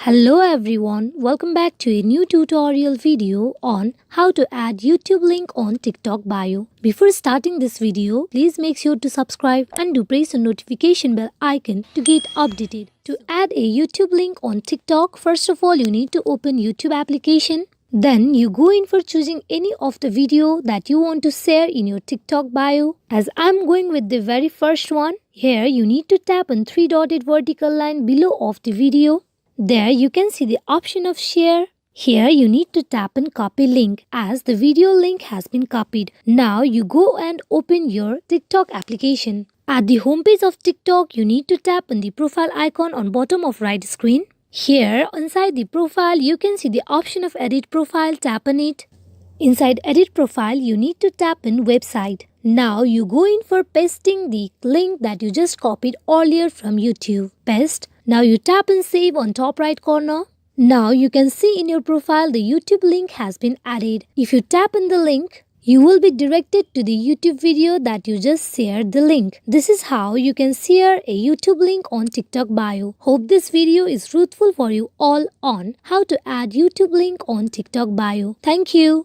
Hello everyone, welcome back to a new tutorial video on how to add YouTube link on TikTok bio. Before starting this video, please make sure to subscribe and do press the notification bell icon to get updated. To add a YouTube link on TikTok, first of all you need to open YouTube application. Then you go in for choosing any of the video that you want to share in your TikTok bio. As I'm going with the very first one, here you need to tap on three dotted vertical line below of the video. There you can see the option of share. Here you need to tap on copy link as the video link has been copied. Now you go and open your TikTok application. At the homepage of TikTok, you need to tap on the profile icon on bottom of right screen. Here inside the profile, you can see the option of edit profile, tap on it. Inside edit profile, you need to tap on website. Now you go in for pasting the link that you just copied earlier from YouTube. Paste. Now you tap and save on top right corner. Now you can see in your profile the YouTube link has been added. If you tap on the link, you will be directed to the YouTube video that you just shared the link. This is how you can share a YouTube link on TikTok bio. Hope this video is fruitful for you all on how to add YouTube link on TikTok bio. Thank you.